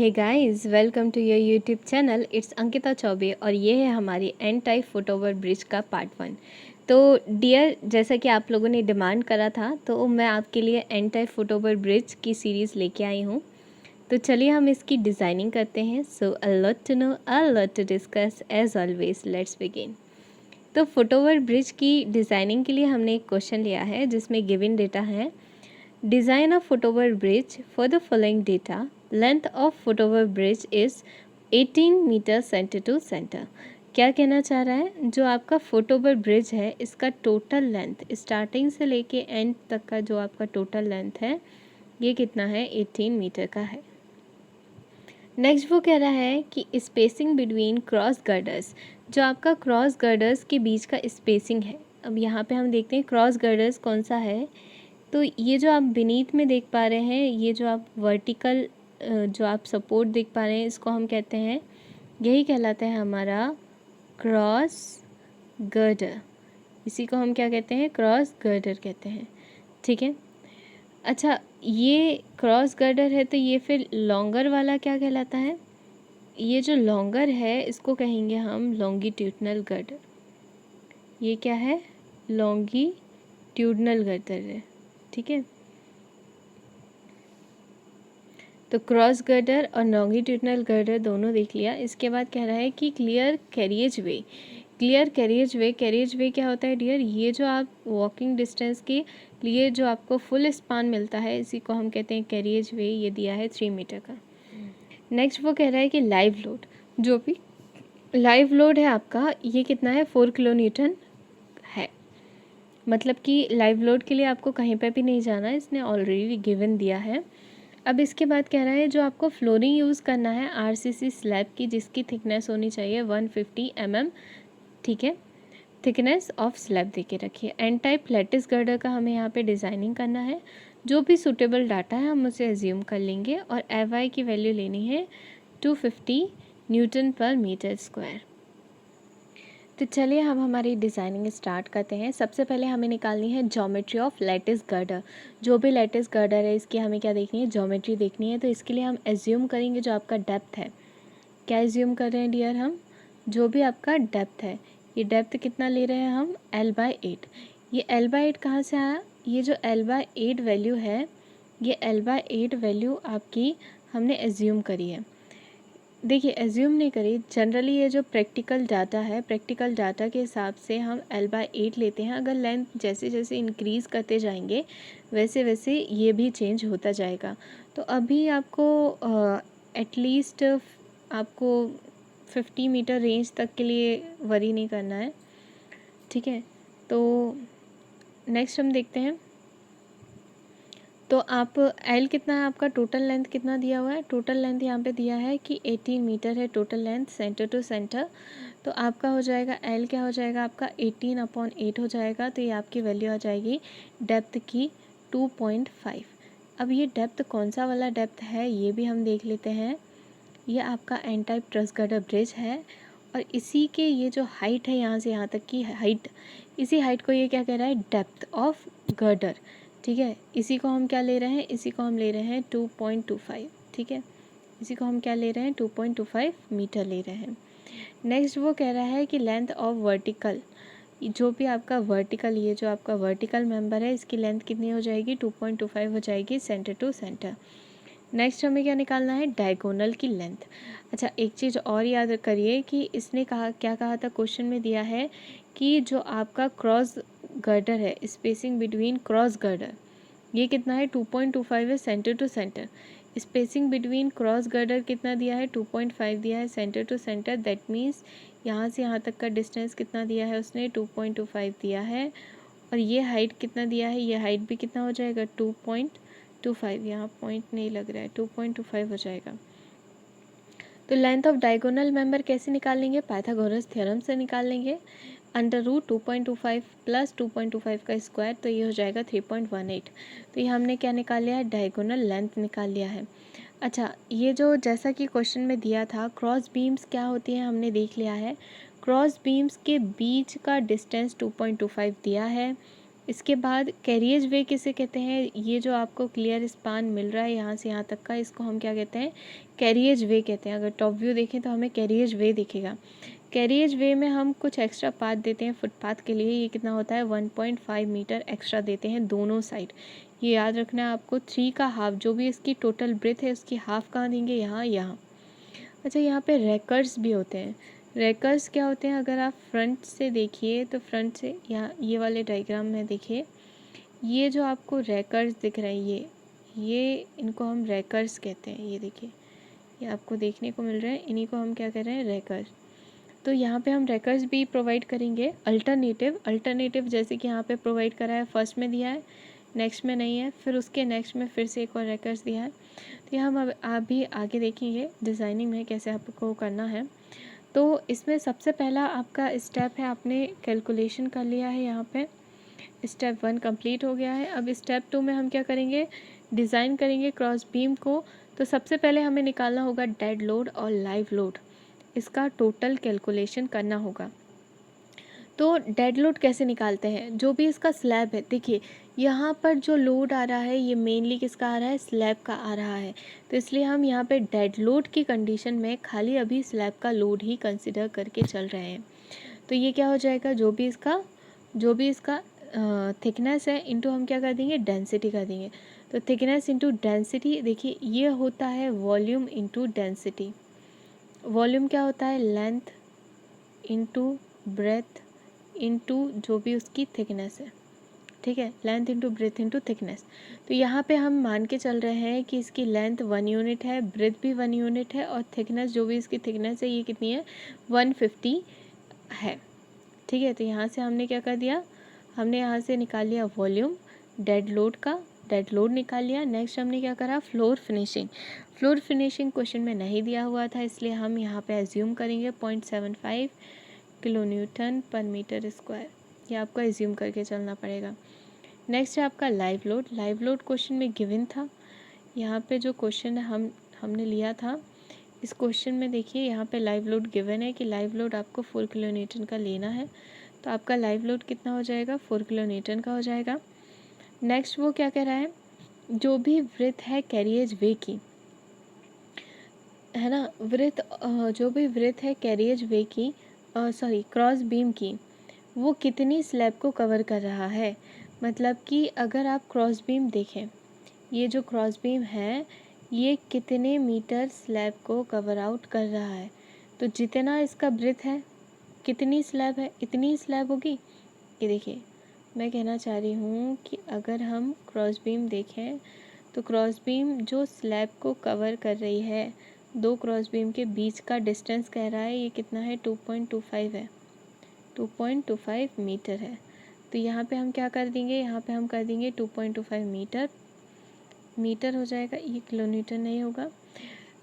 Hey guys, welcome to your YouTube channel. It's Ankita Choubey और ये है हमारी N type foot over bridge का पार्ट 1। तो डियर, जैसा कि आप लोगों ने डिमांड करा था तो मैं आपके लिए N type foot over bridge की सीरीज़ लेके आई हूँ। तो चलिए हम इसकी डिज़ाइनिंग करते हैं। So a lot to know, a lot to discuss, as always let's begin. तो फुट ओवर ब्रिज की डिज़ाइनिंग के लिए हमने एक क्वेश्चन लिया है जिसमें गिवन डेटा है। Design a foot-over bridge for the following data. Length of foot-over bridge is 18 metre centre to centre. क्या कहना चाह रहा है? जो आपका फुट ओवर ब्रिज है इसका टोटल लेंथ स्टार्टिंग से लेके एंड तक का जो आपका टोटल लेंथ है ये कितना है? 18 मीटर का है। नेक्स्ट वो कह रहा है कि स्पेसिंग बिटवीन क्रॉस गर्डर्स, जो आपका क्रॉस गर्डर्स के बीच का स्पेसिंग है। अब यहाँ पे हम देखते हैं क्रॉस गर्डर्स कौन सा है। तो ये जो आप बीनीथ में देख पा रहे हैं, ये जो आप वर्टिकल जो आप सपोर्ट देख पा रहे हैं, इसको हम कहते हैं, यही कहलाता है हमारा क्रॉस गर्डर। इसी को हम क्या कहते हैं? क्रॉस गर्डर कहते हैं। ठीक है। अच्छा, ये क्रॉस गर्डर है तो ये फिर लॉन्गर वाला क्या कहलाता है? ये जो लॉन्गर है इसको कहेंगे हम लॉन्गिट्यूडनल गर्डर। ये क्या है? लॉन्गिट्यूडनल गर्डर है। ठीक है। तो क्रॉस गर्डर और लॉन्गिट्यूडनल गर्डर दोनों देख लिया। इसके बाद कह रहा है कि क्लियर कैरियज वे। क्लियर कैरियज वे, कैरियज वे क्या होता है डियर? ये जो आप वॉकिंग डिस्टेंस के लिए जो आपको फुल स्पान मिलता है इसी को हम कहते हैं कैरियज वे। ये दिया है 3 मीटर का। नेक्स्ट वो कह रहा है कि लाइव लोड, जो भी लाइव लोड है आपका ये कितना है? 4 किलो न्यूटन है। मतलब कि लाइव लोड के लिए आपको कहीं पर भी नहीं जाना है, इसने ऑलरेडी गिवन दिया है। अब इसके बाद कह रहा है जो आपको फ्लोरिंग यूज़ करना है आरसीसी स्लैब की, जिसकी थिकनेस होनी चाहिए 150 mm। ठीक है, थिकनेस ऑफ स्लैब दे के रखिए। एन टाइप लैटिस गर्डर का हमें यहाँ पे डिज़ाइनिंग करना है। जो भी सूटेबल डाटा है हम उसे एज्यूम कर लेंगे और एफ की वैल्यू लेनी है 250 न्यूटन पर मीटर स्क्वायर। तो चलिए हम हमारी डिज़ाइनिंग स्टार्ट करते हैं। सबसे पहले हमें निकालनी है ज्योमेट्री ऑफ लैटिस गर्डर। जो भी लैटिस गर्डर है इसकी हमें क्या देखनी है? ज्योमेट्री देखनी है। तो इसके लिए हम एज्यूम करेंगे जो आपका डेप्थ है। क्या एज्यूम कर रहे हैं डियर हम? जो भी आपका डेप्थ है, ये डेप्थ कितना ले रहे हैं हम? L/8। ये L/8 कहाँ से आया? ये जो L/8 वैल्यू है, ये L/8 वैल्यू आपकी हमने एज्यूम करी है। देखिए, एज्यूम नहीं करी, जनरली ये जो प्रैक्टिकल डाटा है, प्रैक्टिकल डाटा के हिसाब से हम L/8 लेते हैं। अगर लेंथ जैसे जैसे इंक्रीज़ करते जाएंगे वैसे वैसे ये भी चेंज होता जाएगा। तो अभी आपको एटलीस्ट आपको 50 मीटर रेंज तक के लिए वरी नहीं करना है। ठीक है। तो नेक्स्ट हम देखते हैं। तो आप L कितना है आपका? टोटल लेंथ कितना दिया हुआ है? टोटल लेंथ यहाँ पे दिया है कि 18 मीटर है total length centre to centre. तो आपका हो जाएगा L क्या हो जाएगा आपका? 18/8 हो जाएगा। तो ये आपकी वैल्यू आ जाएगी डेप्थ की 2.5। अब ये डेप्थ कौन सा वाला डेप्थ है ये भी हम देख लेते हैं। ये आपका N type truss girder bridge है और इसी के ये जो हाइट है यहाँ से यहाँ तक की हाइट, इसी हाइट को ये क्या कह रहा है? Depth of girder. ठीक है। इसी को हम क्या ले रहे हैं? इसी को हम ले रहे हैं 2.25। ठीक है। इसी को हम क्या ले रहे हैं? 2.25 मीटर ले रहे हैं। नेक्स्ट वो कह रहा है कि लेंथ ऑफ वर्टिकल, जो भी आपका वर्टिकल, ये जो आपका वर्टिकल मेंबर है इसकी लेंथ कितनी हो जाएगी? 2.25 हो जाएगी सेंटर टू सेंटर। नेक्स्ट हमें क्या निकालना है? डायगोनल की लेंथ। अच्छा, एक चीज़ और याद करिए कि इसने कहा, क्या कहा था क्वेश्चन में दिया है कि जो आपका क्रॉस गर्डर है, स्पेसिंग बिटवीन क्रॉस गर्डर, ये कितना है? 2.25 है centre to centre. Spacing between cross girder कितना दिया है? 2.5 दिया है centre to centre. That means यहाँ से यहाँ तक का डिस्टेंस कितना दिया है उसने? 2.25 दिया है। और ये हाइट कितना दिया है? ये हाइट भी कितना हो जाएगा? 2.25। यहाँ पॉइंट नहीं लग रहा है, 2.25 हो जाएगा। तो लेंथ ऑफ डायगोनल मेंबर कैसे निकाल लेंगे? पाइथागोरस थ्योरम से निकाल लेंगे। अंडर रूट 2.25 प्लस 2.25 का स्क्वायर, तो ये हो जाएगा 3.18। तो ये हमने क्या निकाल लिया है? डायगोनल लेंथ निकाल लिया है। अच्छा, ये जो जैसा कि क्वेश्चन में दिया था क्रॉस बीम्स क्या होती हैं हमने देख लिया है। क्रॉस बीम्स के बीच का डिस्टेंस 2.25 दिया है। इसके बाद कैरियज वे किसे कहते हैं, ये जो आपको क्लियर स्पान मिल रहा है यहाँ से यहाँ तक का, इसको हम क्या कहते हैं, कैरियज वे कहते हैं। अगर टॉप व्यू देखें तो हमें कैरियज वे दिखेगा। कैरियज वे में हम कुछ एक्स्ट्रा पाथ देते हैं फुटपाथ के लिए, ये कितना होता है 1.5 मीटर एक्स्ट्रा देते हैं दोनों साइड। ये याद रखना है आपको, 3 का हाफ, जो भी इसकी टोटल ब्रेथ है उसकी हाफ कहाँ देंगे, यहाँ यहाँ। अच्छा, यहाँ पे रैकर्स भी होते हैं। रैकर्स क्या होते हैं, अगर आप फ्रंट से देखिए तो फ्रंट से यहाँ ये वाले डायग्राम में देखिए, ये जो आपको रैकर्स दिख रहे हैं, ये इनको हम रैकर्स कहते हैं। ये देखिए, ये आपको देखने को मिल रहे हैं, इन्हीं को हम क्या कह रहे हैं, रैकर्स। तो यहाँ पे हम रैकर्स भी प्रोवाइड करेंगे। अल्टरनेटिव जैसे कि यहाँ पे प्रोवाइड करा है, फर्स्ट में दिया है, नेक्स्ट में नहीं है, फिर उसके नेक्स्ट में फिर से एक और रैकर्स दिया है। तो यहाँ हम आप भी आगे देखेंगे डिज़ाइनिंग में कैसे आपको करना है। तो इसमें सबसे पहला आपका स्टेप है, आपने कैलकुलेशन कर लिया है, यहाँ पे स्टेप 1 कंप्लीट हो गया है। अब स्टेप 2 में हम क्या करेंगे, डिज़ाइन करेंगे क्रॉस बीम को। तो सबसे पहले हमें निकालना होगा डेड लोड और लाइव लोड, इसका टोटल कैलकुलेशन करना होगा। तो डेड लोड कैसे निकालते हैं, जो भी इसका स्लैब है, देखिए यहाँ पर जो लोड आ रहा है ये मेनली किसका आ रहा है, स्लैब का आ रहा है। तो इसलिए हम यहाँ पे डेड लोड की कंडीशन में खाली अभी स्लैब का लोड ही कंसिडर करके चल रहे हैं। तो ये क्या हो जाएगा, जो भी इसका थिकनेस है इंटू हम क्या कर देंगे, डेंसिटी कर देंगे। तो थिकनेस इंटू डेंसिटी, देखिए ये होता है वॉल्यूम इंटू डेंसिटी। वॉल्यूम क्या होता है, लेंथ इंटू ब्रेथ इंटू जो भी उसकी थिकनेस है, ठीक है, length into breadth into thickness. तो यहाँ पे हम मान के चल रहे हैं कि इसकी लेंथ 1 यूनिट है, ब्रेथ भी 1 यूनिट है, और थिकनेस जो भी इसकी थिकनेस है ये कितनी है, 150 है, ठीक है। तो यहाँ से हमने क्या कर दिया, हमने यहाँ से निकाल लिया वॉल्यूम, डेड लोड निकाल लिया। नेक्स्ट हमने क्या करा, फ्लोर फिनिशिंग क्वेश्चन में नहीं दिया हुआ था, इसलिए हम यहाँ पे एज्यूम करेंगे 0.75 किलो न्यूटन पर मीटर स्क्वायर, ये आपको एज्यूम करके चलना पड़ेगा। नेक्स्ट है आपका लाइव लोड क्वेश्चन में गिवन था। यहाँ पे जो क्वेश्चन है हमने लिया था, इस क्वेश्चन में देखिए यहाँ पे लाइव लोड गिवन है कि लाइव लोड आपको 4 किलो न्यूटन का लेना है। तो आपका लाइव लोड कितना हो जाएगा, 4 किलो न्यूटन का हो जाएगा। नेक्स्ट वो क्या कह रहा है, जो भी वृत्त है कैरियज वे की, है ना, जो भी वृत्त है कैरियज वे की, क्रॉस बीम की, वो कितनी स्लैब को कवर कर रहा है। मतलब कि अगर आप क्रॉस बीम देखें, ये जो क्रॉस बीम है ये कितने मीटर स्लैब को कवर आउट कर रहा है। तो जितना इसका ब्रेथ है, कितनी स्लैब है, इतनी स्लैब होगी। ये देखिए, मैं कहना चाह रही हूँ कि अगर हम क्रॉस बीम देखें तो क्रॉस बीम जो स्लैब को कवर कर रही है, दो क्रॉस बीम के बीच का डिस्टेंस कह रहा है ये कितना है, 2.25 है, 2.25 मीटर है। तो यहाँ पे हम क्या कर देंगे, यहाँ पे हम कर देंगे 2.25 मीटर हो जाएगा, ये किलो न्यूटन नहीं होगा।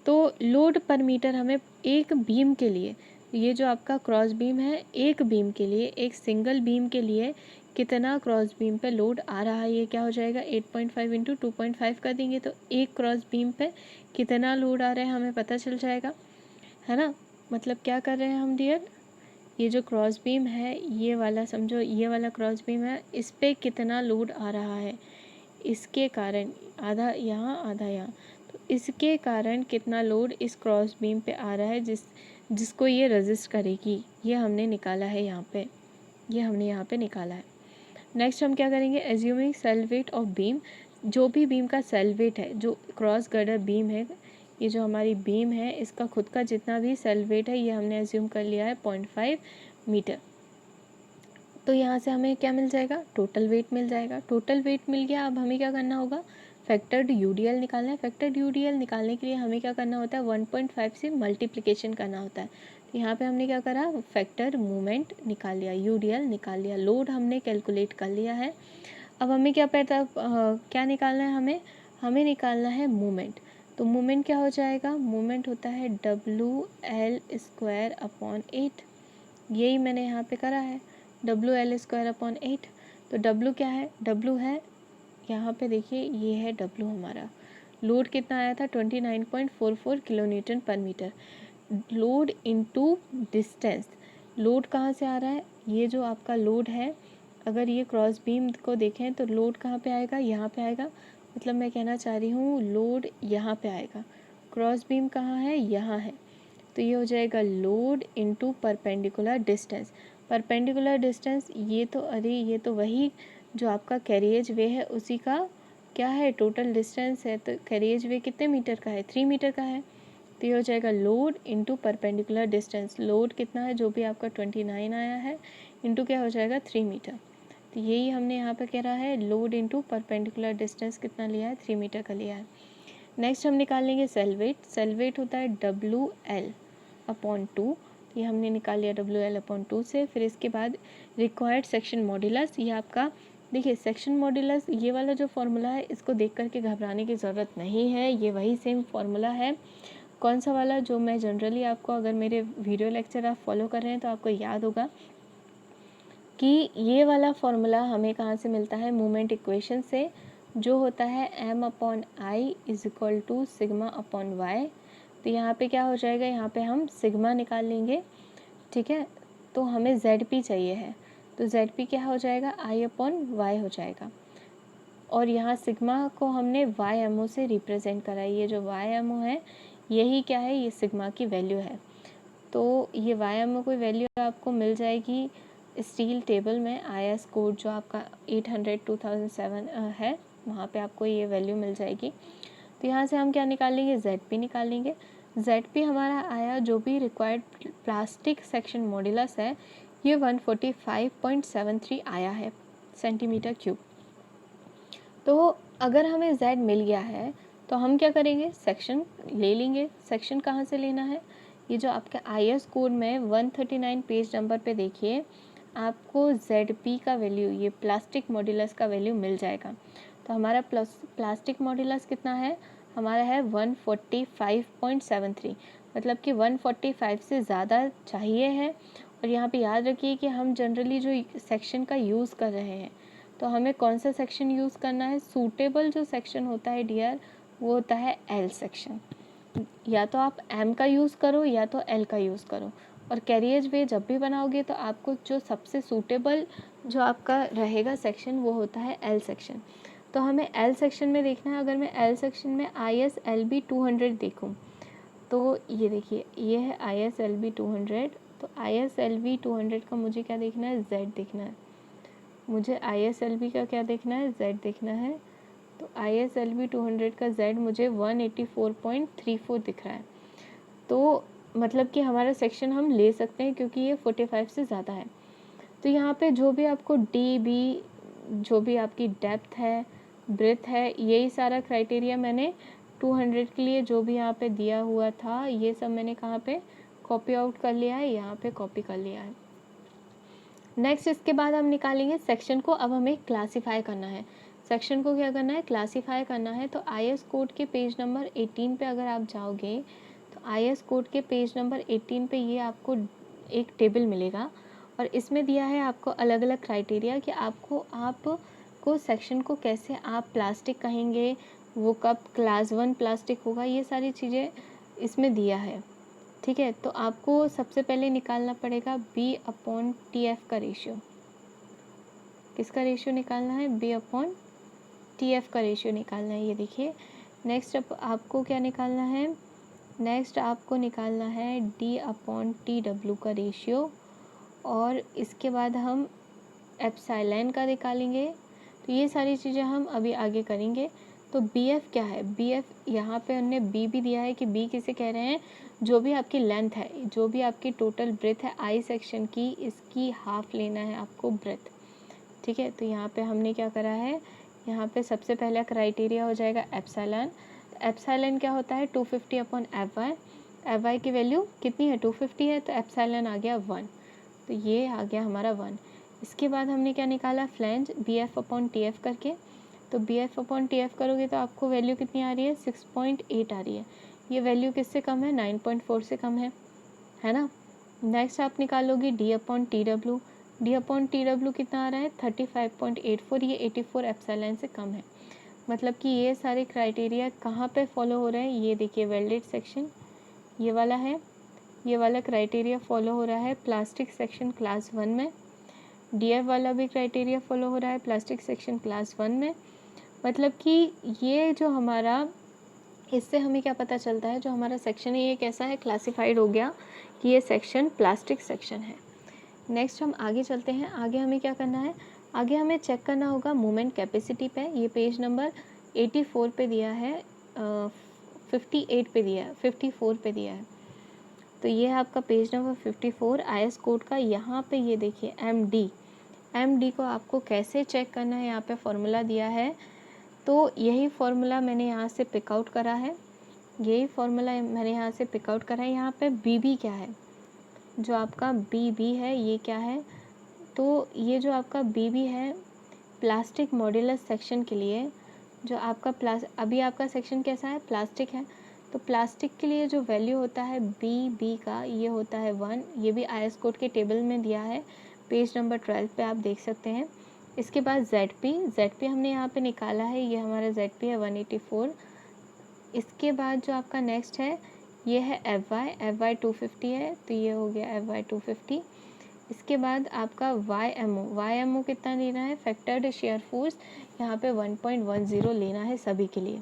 तो लोड पर मीटर हमें एक बीम के लिए, ये जो आपका क्रॉस बीम है, एक बीम के लिए, एक सिंगल बीम के लिए कितना क्रॉस बीम पे लोड आ रहा है, ये क्या हो जाएगा 8.5 इंटू 2.5 कर देंगे। तो एक क्रॉस बीम पे कितना लोड आ रहा है हमें पता चल जाएगा, है ना। मतलब क्या कर रहे हैं हम डियर, ये जो क्रॉस बीम है ये वाला समझो, ये वाला क्रॉस बीम है, इस पे कितना लोड आ रहा है, इसके कारण आधा यहाँ आधा यहाँ, तो इसके कारण कितना लोड इस क्रॉस बीम पे आ रहा है जिसको ये रेजिस्ट करेगी, ये हमने निकाला है यहाँ पे, ये हमने यहाँ पे निकाला है। नेक्स्ट हम क्या करेंगे, assuming self weight of beam, जो भी बीम का सेल वेट है, जो क्रॉस गर्डर बीम है, ये जो हमारी बीम है इसका खुद का जितना भी सेल वेट है ये हमने एज्यूम कर लिया है 0.5 मीटर। तो यहाँ से हमें क्या मिल जाएगा, टोटल वेट मिल जाएगा। टोटल वेट मिल गया, अब हमें क्या करना होगा, फैक्टर्ड यूडीएल निकालना है। फैक्टर्ड यूडीएल निकालने के लिए हमें क्या करना होता है, 1.5 से मल्टीप्लिकेशन करना होता है। तो यहाँ पे हमने क्या करा, फैक्टर मूवमेंट निकाल लिया, यूडीएल निकाल लिया, लोड हमने कैलकुलेट कर लिया है। अब हमें क्या निकालना है, हमें निकालना है मूवमेंट। तो मूवमेंट क्या हो जाएगा, मूवमेंट होता है WL²/8, यही मैंने यहाँ पे करा है, WL²/8। तो W क्या है, W है यहाँ पे देखिए, ये है W हमारा। लोड कितना आया था 29.44 किलो न्यूटन पर metre. Load into distance, load कहाँ से आ रहा है, ये जो आपका लोड है अगर ये क्रॉस बीम को देखें तो लोड कहाँ पे आएगा, यहाँ पे आएगा। मतलब मैं कहना चाह रही हूँ लोड यहाँ पे आएगा, क्रॉस बीम कहाँ है, यहाँ है। तो ये हो जाएगा load into perpendicular distance. Perpendicular distance ये तो अरे ये तो वही जो आपका कैरिएज वे है उसी का क्या है, टोटल डिस्टेंस है। तो कैरिएज वे कितने मीटर का है, 3 मीटर का है। तो ये हो जाएगा load into perpendicular distance. Load कितना है, जो भी आपका 29 आया है, इनटू क्या हो जाएगा 3 मीटर। तो यही हमने यहाँ पे कह रहा है, लोड इनटू परपेंडिकुलर डिस्टेंस कितना लिया है, 3 मीटर का लिया है। नेक्स्ट हम निकाल लेंगे सेल वेट। सेल वेट होता है WL/2। ये हमने निकाल लिया WL/2 से। फिर इसके बाद रिक्वायर्ड सेक्शन मॉड्यूलस, ये आपका देखिए सेक्शन मॉड्यूलस, ये वाला जो फॉर्मूला है इसको देख करके घबराने की ज़रूरत नहीं है, ये वही सेम फॉर्मूला है। कौन सा वाला, जो मैं जनरली आपको, अगर मेरे वीडियो लेक्चर आप फॉलो कर रहे हैं तो आपको याद होगा कि ये वाला फॉर्मूला हमें कहाँ से मिलता है, मोमेंट इक्वेशन से, जो होता है M/I = σ/y। तो यहाँ पे क्या हो जाएगा, यहाँ पे हम सिग्मा निकाल लेंगे, ठीक है। तो हमें ZP चाहिए है, तो ZP क्या हो जाएगा, I/y हो जाएगा। और यहाँ सिग्मा को हमने YMO से रिप्रेजेंट करा है। ये जो YMO है यही क्या है, ये सिग्मा की वैल्यू है। तो ये YMO की वैल्यू आपको मिल जाएगी स्टील टेबल में, IS कोड जो आपका 800/2007 है, वहाँ पे आपको ये वैल्यू मिल जाएगी। तो यहाँ से हम क्या निकालेंगे, ZP निकालेंगे। ZP हमारा आया, जो भी रिक्वायर्ड प्लास्टिक सेक्शन मॉड्यूलस है, ये 145.73 आया है सेंटीमीटर क्यूब। तो अगर हमें Z मिल गया है तो हम क्या करेंगे, सेक्शन ले लेंगे। सेक्शन कहाँ से लेना है, ये जो आपके IS कोड में 139 पेज नंबर पे देखिए, आपको ZP का वैल्यू, ये प्लास्टिक मॉड्यूलस का वैल्यू मिल जाएगा। तो हमारा प्लास्टिक मॉड्यूलस कितना है, हमारा है 145.73, मतलब कि 145 से ज़्यादा चाहिए है। और यहाँ पे याद रखिए कि हम जनरली जो सेक्शन का यूज़ कर रहे हैं, तो हमें कौन सा सेक्शन यूज़ करना है, सूटेबल जो सेक्शन होता है डियर, वो होता है L सेक्शन। या तो आप M का यूज़ करो या तो L का यूज़ करो। और कैरिएज वे जब भी बनाओगे तो आपको जो सबसे सूटेबल जो आपका रहेगा सेक्शन, वो होता है L सेक्शन। तो हमें L सेक्शन में देखना है। अगर मैं L सेक्शन में IS/LB 200 देखूँ, तो ये देखिए ये है IS/LB 200। तो IS/LB 200 का मुझे क्या देखना है, Z देखना है। मुझे IS/LB का क्या देखना है, Z देखना है। तो IS/LB 200 का Z मुझे 184.34 दिख रहा है। तो मतलब कि हमारा सेक्शन हम ले सकते हैं, क्योंकि ये 45 से ज़्यादा है। तो यहाँ पे जो भी आपको DB, जो भी आपकी डेप्थ है, ब्रेथ है, यही सारा क्राइटेरिया मैंने 200 के लिए जो भी यहाँ पे दिया हुआ था, ये सब मैंने कहाँ पे कॉपी आउट कर लिया है, यहाँ पे कॉपी कर लिया है। नेक्स्ट इसके बाद हम निकालेंगे सेक्शन को। अब हमें क्लासीफाई करना है, सेक्शन को क्या करना है, क्लासीफाई करना है। तो IS कोड के पेज नंबर 18 पे अगर आप जाओगे, तो IS कोड के पेज नंबर 18 पे ये आपको एक टेबल मिलेगा, और इसमें दिया है आपको अलग अलग क्राइटेरिया कि आपको सेक्शन को कैसे आप प्लास्टिक कहेंगे, वो कब क्लास 1 प्लास्टिक होगा, ये सारी चीज़ें इसमें दिया है, ठीक है। तो आपको सबसे पहले निकालना पड़ेगा B/TF का रेशियो। किसका रेशियो निकालना है, B/TF का रेशियो निकालना है। ये देखिए नेक्स्ट अब आपको क्या निकालना है, नेक्स्ट आपको निकालना है D/TW का रेशियो, और इसके बाद हम एप्सिलॉन का निकालेंगे। तो ये सारी चीज़ें हम अभी आगे करेंगे। तो BF क्या है, BF यहाँ पे हमने B भी दिया है कि B किसे कह रहे हैं, जो भी आपकी लेंथ है, जो भी आपकी टोटल ब्रेथ है I सेक्शन की, इसकी हाफ लेना है आपको ब्रेथ, ठीक है। तो यहाँ पे हमने क्या करा है, यहाँ पे सबसे पहला क्राइटेरिया हो जाएगा एप्सिलॉन। एप्सिलॉन क्या होता है, 250/Fy। Fy की वैल्यू कितनी है, 250 है, तो एप्सिलॉन आ गया 1। तो ये आ गया हमारा 1। इसके बाद हमने क्या निकाला, फ्लैंज, BF/TF करके। तो BF/TF करोगे तो आपको वैल्यू कितनी आ रही है, 6.8 आ रही है। ये वैल्यू किससे कम है, 9.4 से कम है ना। नेक्स्ट आप निकालोगे D/TW। D/TW कितना आ रहा है, 35.84। ये 84 एप्सिलॉन से कम है। मतलब कि ये सारे क्राइटेरिया कहाँ पे फॉलो हो रहे हैं, ये देखिए वेल्डेड सेक्शन ये वाला है, ये वाला क्राइटेरिया फॉलो हो रहा है प्लास्टिक सेक्शन क्लास 1 में। DF वाला भी क्राइटेरिया फॉलो हो रहा है प्लास्टिक सेक्शन क्लास 1 में। मतलब कि ये जो हमारा, इससे हमें क्या पता चलता है, जो हमारा सेक्शन है ये कैसा है, क्लासिफाइड हो गया कि ये सेक्शन प्लास्टिक सेक्शन है। नेक्स्ट हम आगे चलते हैं। आगे हमें क्या करना है, आगे हमें चेक करना होगा मूवमेंट कैपेसिटी पे। ये पेज नंबर 84 पे दिया है, 58 पे दिया है, 54 पे दिया है। तो ये है आपका पेज नंबर 54 IS कोड का। यहाँ पे ये देखिए MD को आपको कैसे चेक करना है, यहाँ पे फॉर्मूला दिया है। तो यही फॉर्मूला मैंने यहाँ से पिकआउट करा है, यहाँ पे BB क्या है, जो आपका BB है ये क्या है, तो ये जो आपका BB है प्लास्टिक मॉड्यूलस सेक्शन के लिए, जो आपका अभी आपका सेक्शन कैसा है, प्लास्टिक है, तो प्लास्टिक के लिए जो वैल्यू होता है BB का, ये होता है 1। ये भी IS कोड के टेबल में दिया है, पेज नंबर 12 पे आप देख सकते हैं। इसके बाद ZP हमने यहाँ पे निकाला है, ये हमारा ZP है 184। इसके बाद जो आपका नेक्स्ट है ये है FY 250 है, तो ये हो गया FY 250। इसके बाद आपका YMO कितना लेना है, फैक्टर्ड शेयर फोर्स यहाँ पे 1.10 लेना है सभी के लिए,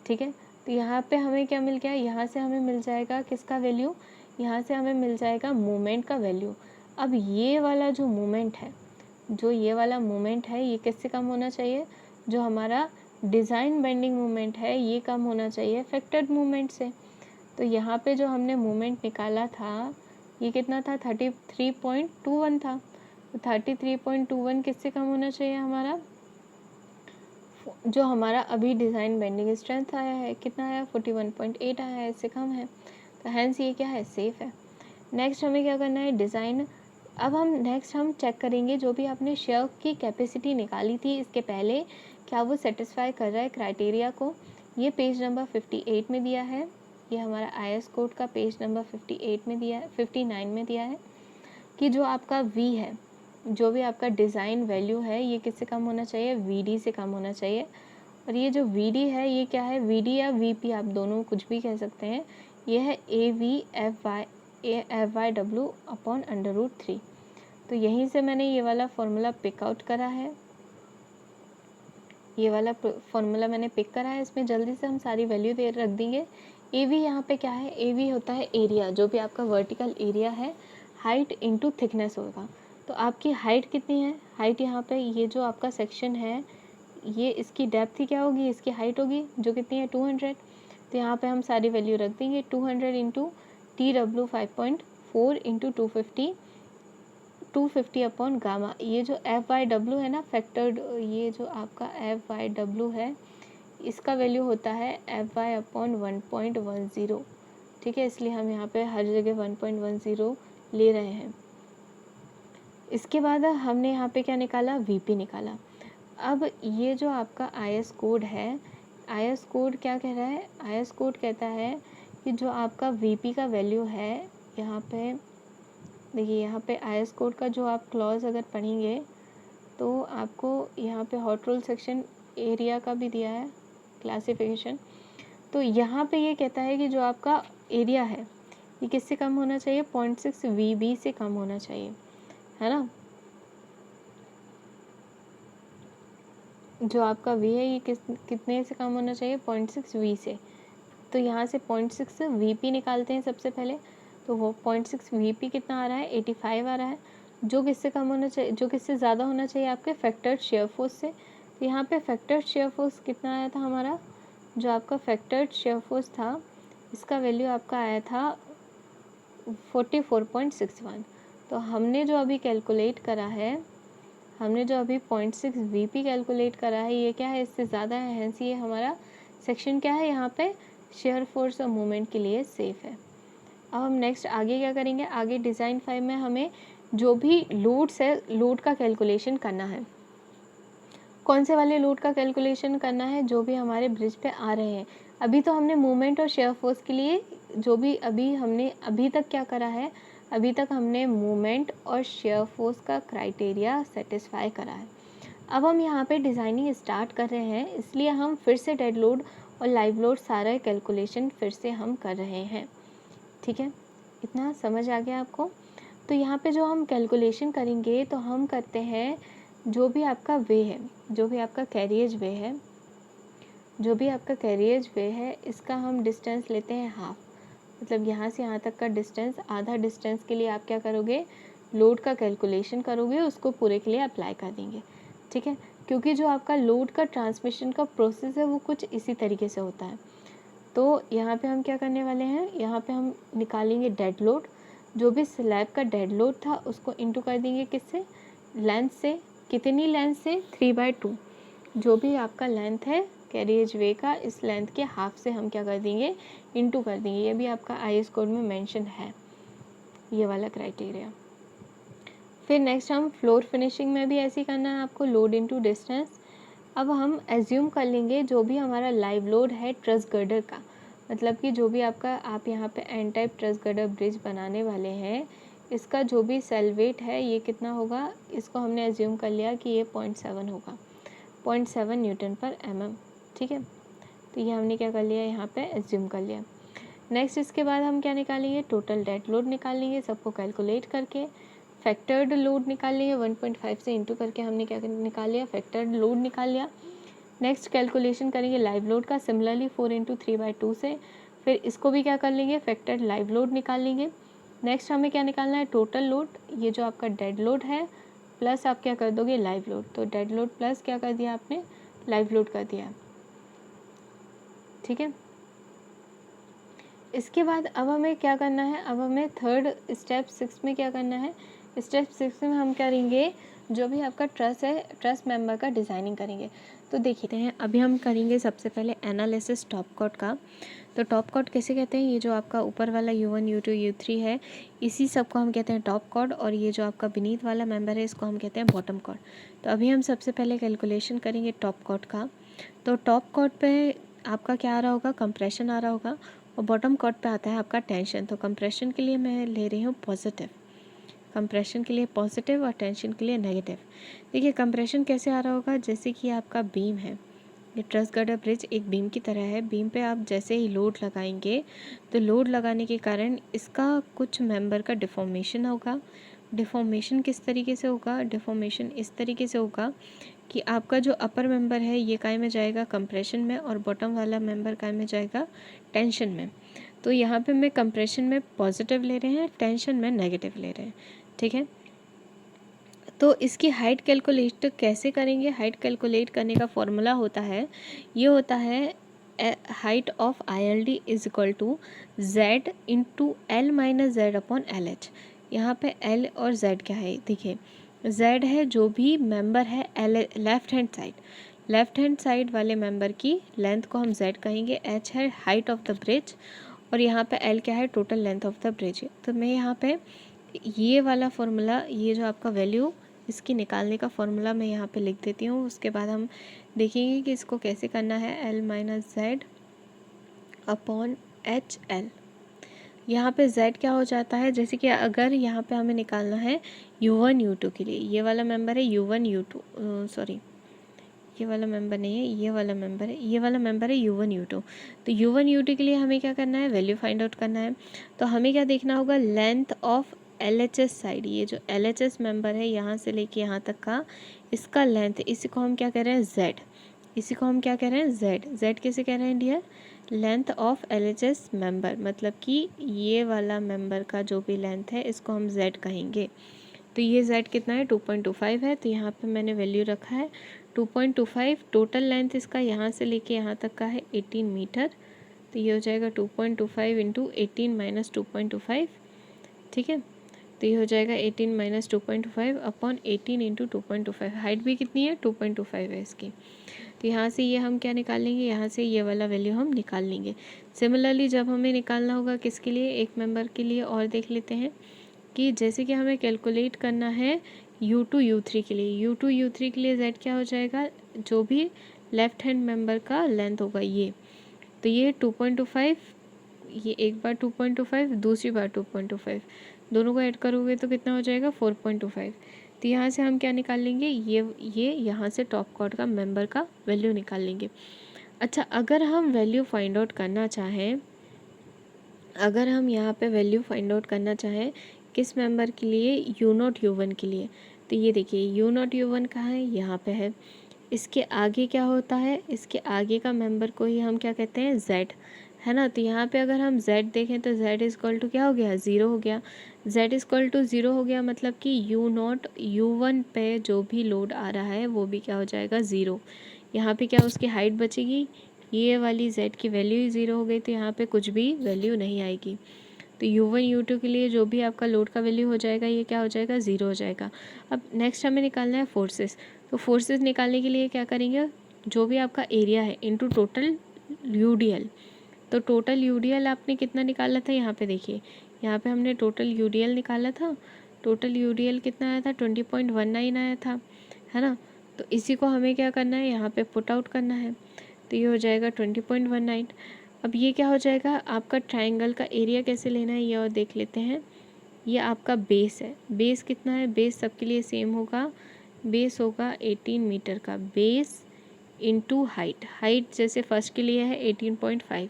ठीक है। तो यहाँ पे हमें क्या मिल गया, यहाँ से हमें मिल जाएगा किसका वैल्यू, यहाँ से हमें मिल जाएगा मोमेंट का वैल्यू। अब ये वाला जो मोमेंट है, ये किससे कम होना चाहिए, जो हमारा डिज़ाइन बेंडिंग मोमेंट है ये कम होना चाहिए फैक्टर्ड मोमेंट से। तो यहाँ पे जो हमने मोमेंट निकाला था ये कितना था, 33.21 था। तो 33.21 किससे कम होना चाहिए हमारा, जो हमारा अभी डिज़ाइन बेंडिंग स्ट्रेंथ आया है, कितना आया 41.8 आया है, इससे कम है। तो हैंस ये क्या है, सेफ़ है। नेक्स्ट हमें क्या करना है, डिज़ाइन। अब हम चेक करेंगे जो भी आपने शेयर की कैपेसिटी निकाली थी इसके पहले, क्या वो सेटिस्फाई कर रहा है क्राइटेरिया को। ये पेज नंबर 58 में दिया है, ये हमारा IS कोड का पेज नंबर 59 में दिया है कि जो आपका V है, जो भी आपका डिज़ाइन वैल्यू है ये किससे कम होना चाहिए, VD से कम होना चाहिए। और ये जो VD है ये क्या है, VD या VP आप दोनों कुछ भी कह सकते हैं, ये है AVFYW अपॉन √3। तो यहीं से मैंने ये वाला फॉर्मूला पिक आउट करा है, इसमें जल्दी से हम सारी वैल्यू दे रख देंगे। AV यहाँ पे क्या है, AV होता है एरिया, जो भी आपका वर्टिकल एरिया है, हाइट इनटू थिकनेस होगा। तो आपकी हाइट कितनी है, हाइट यहाँ पे ये जो आपका सेक्शन है ये इसकी डेप्थ ही क्या होगी, इसकी हाइट होगी, जो कितनी है 200। तो यहाँ पे हम सारी वैल्यू रख देंगे, 200 into TW 5.4 into 250 upon gamma. ये जो FYW है ना फैक्टर्ड, ये जो आपका FYW है इसका वैल्यू होता है FY अपॉन 1.10, ठीक है। इसलिए हम यहाँ पे हर जगह 1.10 ले रहे हैं। इसके बाद हमने यहाँ पे क्या निकाला, VP निकाला। अब ये जो आपका IS कोड है, IS कोड क्या कह रहा है, IS कोड कहता है कि जो आपका VP का वैल्यू है, यहाँ पे देखिए, यहाँ पे IS कोड का जो आप क्लॉज अगर पढ़ेंगे तो आपको यहाँ पे हॉट रोल सेक्शन एरिया का भी दिया है क्लासिफिकेशन। तो यहाँ पे ये कहता है कि जो आपका एरिया है ये किससे कम होना चाहिए, 0.6 VB से कम होना चाहिए, है ना। जो आपका V है ये कितने से कम होना चाहिए, 0.6 V से। तो यहाँ से 0.6 VP निकालते हैं सबसे पहले। तो वो 0.6 VP कितना आ रहा है, 85 आ रहा है, जो किससे कम होना चाहिए, जो किससे ज़्यादा होना चाहिए आपके फैक्टर्ड शेयर फोर्स से। तो यहाँ पे फैक्टर्ड शेयर फोर्स कितना आया था हमारा, जो आपका फैक्टर्ड शेयर फोर्स था इसका वैल्यू आपका आया था 44.61। तो हमने जो अभी कैलकुलेट करा है, हमने जो अभी 0.6 VP कैलकुलेट करा है ये क्या है, इससे ज़्यादा है, हैंस ये हमारा सेक्शन क्या है, यहाँ पे शेयर फोर्स और मूवमेंट के लिए सेफ़ है। अब हम नेक्स्ट आगे क्या करेंगे, आगे डिज़ाइन 5 में हमें जो भी लोड्स है, लोड का कैलकुलेशन करना है। कौन से वाले लोड का कैलकुलेशन करना है, जो भी हमारे ब्रिज पे आ रहे हैं। अभी तो हमने मूवमेंट और शेयर फोर्स के लिए जो भी अभी तक क्या करा है, अभी तक हमने मूवमेंट और शेयर फोर्स का क्राइटेरिया सेटिस्फाई करा है। अब हम यहाँ पे डिज़ाइनिंग स्टार्ट कर रहे हैं, इसलिए हम फिर से डेड लोड और लाइव लोड सारा कैलकुलेशन फिर से हम कर रहे हैं, ठीक है। इतना समझ आ गया आपको। तो यहाँ पे जो हम कैलकुलेशन करेंगे तो हम करते हैं जो भी आपका वे है, जो भी आपका कैरियज वे है, जो भी आपका कैरियज वे है, इसका हम डिस्टेंस लेते हैं हाफ। मतलब यहाँ से यहाँ तक का डिस्टेंस, आधा डिस्टेंस के लिए आप क्या करोगे, लोड का कैलकुलेशन करोगे, उसको पूरे के लिए अप्लाई कर देंगे। ठीक है, क्योंकि जो आपका लोड का ट्रांसमिशन का प्रोसेस है वो कुछ इसी तरीके से होता है। तो यहाँ पे हम क्या करने वाले हैं, यहाँ पे हम निकालेंगे डेड लोड। जो भी स्लैब का डेड लोड था उसको इंटू कर देंगे किससे, लेंथ से। कितनी लेंथ से, 3/2। जो भी आपका लेंथ है कैरियज वे का, इस लेंथ के हाफ से हम क्या कर देंगे, इंटू कर देंगे। ये भी आपका IS कोड में मेंशन है, ये वाला क्राइटेरिया। फिर नेक्स्ट हम फ्लोर फिनिशिंग में भी ऐसे ही करना है आपको, लोड इंटू डिस्टेंस। अब हम एज्यूम कर लेंगे जो भी हमारा लाइव लोड है ट्रस गर्डर का, मतलब कि जो भी आपका, आप यहाँ पे N type truss girder bridge बनाने वाले हैं, इसका जो भी सेल वेट है ये कितना होगा, इसको हमने एज्यूम कर लिया कि ये 0.7 होगा, 0.7 न्यूटन पर mm। ठीक है, तो ये हमने क्या कर लिया, यहाँ पे एज्यूम कर लिया। नेक्स्ट इसके बाद हम क्या निकालेंगे, टोटल डेड लोड निकाल लेंगे, सबको कैलकुलेट करके। फैक्टर्ड लोड निकाल लेंगे, 1.5 से इंटू करके हमने क्या निकाल लिया, फैक्टर्ड लोड निकाल लिया। नेक्स्ट कैलकुलेशन करेंगे लाइव लोड का, सिमिलरली 4 × 3/2 से। फिर इसको भी क्या कर लेंगे, फैक्टर्ड लाइव लोड निकाल लेंगे। नेक्स्ट हमें क्या निकालना है, टोटल लोड, ये जो आपका डेड लोड है प्लस आप क्या कर दोगे, लाइव लोड। तो डेड लोड प्लस क्या कर दिया आपने, लाइव लोड कर दिया। ठीक है, इसके बाद अब हमें क्या करना है, अब हमें थर्ड स्टेप 6 में क्या करना है। स्टेप 6 में हम करेंगे जो भी आपका ट्रस है, ट्रस मेंबर का डिज़ाइनिंग करेंगे। तो देखते हैं, अभी हम करेंगे सबसे पहले एनालिसिस टॉप कॉर्ड का। तो टॉप कॉर्ड कैसे कहते हैं, ये जो आपका ऊपर वाला U1 U2 U3 है, इसी सब को हम कहते हैं टॉप कॉर्ड, और ये जो आपका बीनीथ वाला मेंबर है इसको हम कहते हैं बॉटम कॉर्ड। तो अभी हम सबसे पहले कैलकुलेशन करेंगे टॉप कॉर्ड का। तो टॉप कॉर्ड पे आपका क्या आ रहा होगा, कंप्रेशन आ रहा होगा, और बॉटम कॉर्ड पे आता है आपका टेंशन। तो कंप्रेशन के लिए मैं ले रही हूँ पॉजिटिव, कंप्रेशन के लिए पॉजिटिव और टेंशन के लिए नेगेटिव। देखिए कंप्रेशन कैसे आ रहा होगा, जैसे कि आपका बीम है, ये ट्रस गर्डर ब्रिज एक बीम की तरह है। बीम पे आप जैसे ही लोड लगाएंगे तो लोड लगाने के कारण इसका कुछ मेंबर का डिफॉर्मेशन होगा। डिफॉर्मेशन किस तरीके से होगा, डिफॉर्मेशन इस तरीके से होगा कि आपका जो अपर मेंबर है ये काय में जाएगा, कंप्रेशन में, और बॉटम वाला मेंबर काय में जाएगा, टेंशन में। तो यहाँ पे मैं कंप्रेशन में पॉजिटिव ले रहे हैं, टेंशन में नेगेटिव ले रहे हैं। ठीक है, तो इसकी हाइट कैलकुलेट कैसे करेंगे, हाइट कैलकुलेट करने का फॉर्मूला होता है, ये होता है height of ILD is equal to Z into L minus Z upon LH। यहाँ पे L और Z क्या है, देखिए Z है जो भी मेंबर है लेफ्ट हैंड साइड वाले मेंबर की लेंथ को हम Z कहेंगे, H है हाइट ऑफ द ब्रिज, और यहाँ पे L क्या है, total length of the bridge. तो मैं यहाँ पे ये वाला फॉर्मूला, ये जो आपका वैल्यू इसकी निकालने का फॉर्मूला मैं यहाँ पे लिख देती हूँ। उसके बाद हम देखेंगे कि इसको कैसे करना है, L minus Z upon HL। यहाँ पे Z क्या हो जाता है, जैसे कि अगर यहाँ पे हमें निकालना है U1 U2 के लिए, ये वाला मेंबर है U1 U2, सॉरी ये वाला मेंबर नहीं है, ये वाला मेंबर है, ये वाला मेंबर है U1 U2। तो U1 U2 के लिए हमें क्या करना है, वैल्यू फाइंड आउट करना है। तो हमें क्या देखना होगा, लेंथ ऑफ LHS साइड, ये जो LHS मेंबर है यहाँ से लेके यहाँ तक का, इसका लेंथ, इसी को हम क्या कह रहे हैं, Z। इसी को हम क्या कह रहे हैं, Z कैसे कह रहे हैं dear, length of LHS member, मतलब कि ये वाला मेंबर का जो भी लेंथ है इसको हम Z कहेंगे। तो ये Z कितना है, 2.25 है। तो यहाँ पे मैंने वैल्यू रखा है 2.25। टोटल लेंथ इसका यहाँ से लेके यहाँ तक का है 18 मीटर। तो ये हो जाएगा 2.25 इंटू 18 माइनस 2.25। ठीक है, तो ये हो जाएगा 18 माइनस 2.25 अपॉन 18 इंटू 2.25। हाइट भी कितनी है, 2.25 है इसकी। तो यहाँ से ये हम क्या निकाल लेंगे, यहाँ से ये वाला वैल्यू हम निकाल लेंगे। सिमिलरली जब हमें निकालना होगा किसके लिए, एक मेंबर के लिए, और देख लेते हैं कि जैसे कि हमें कैलकुलेट करना है U2 U3 के लिए। U2 U3 के लिए Z क्या हो जाएगा, जो भी लेफ्ट हैंड मेंबर का लेंथ होगा ये, तो ये 2.25, ये एक बार 2.25, दूसरी बार 2.25, दोनों को ऐड करोगे तो कितना हो जाएगा, 4.25। तो यहाँ से हम क्या निकाल लेंगे, ये यहाँ से टॉप कॉर्ड का मेंबर का वैल्यू निकाल लेंगे। अच्छा, अगर हम वैल्यू फाइंड आउट करना चाहें, अगर हम यहाँ पे वैल्यू फाइंड आउट करना चाहें किस मेंबर के लिए? U0 U1 के लिए। तो ये देखिए U0 U1 कहाँ है? यहाँ पे है। इसके आगे क्या होता है? इसके आगे का मेंबर को ही हम क्या कहते हैं? Z, है ना। तो यहाँ पे अगर हम Z देखें तो Z इज इक्वल टू क्या हो गया? 0 हो गया। Z इज इक्वल टू 0 हो गया मतलब कि U0 U1 पे जो भी लोड आ रहा है वो भी क्या हो जाएगा? 0। यहाँ पे क्या उसकी हाइट बचेगी? ये वाली Z की वैल्यू ही 0 हो गई, तो यहाँ पे कुछ भी वैल्यू नहीं आएगी। तो U1 U2 के लिए जो भी आपका लोड का वैल्यू हो जाएगा ये क्या हो जाएगा? 0 हो जाएगा। अब नेक्स्ट हमें निकालना है फोर्सेस। तो फोर्सेस निकालने के लिए क्या करेंगे? जो भी आपका एरिया है इंटू टोटल UDL। तो टोटल UDL आपने कितना निकाला था? यहाँ पे देखिए, यहाँ पे हमने टोटल UDL निकाला था। टोटल UDL कितना आया था? 20.19 आया था, है ना। तो इसी को हमें क्या करना है? यहाँ पे पुट आउट करना है। तो ये हो जाएगा 20.19। अब ये क्या हो जाएगा? आपका ट्राइंगल का एरिया कैसे लेना है ये और देख लेते हैं। ये आपका बेस है। बेस कितना है? बेस सबके लिए सेम होगा। बेस होगा 18 मीटर का। Base into height. हाइट जैसे फर्स्ट के लिए है 18.5,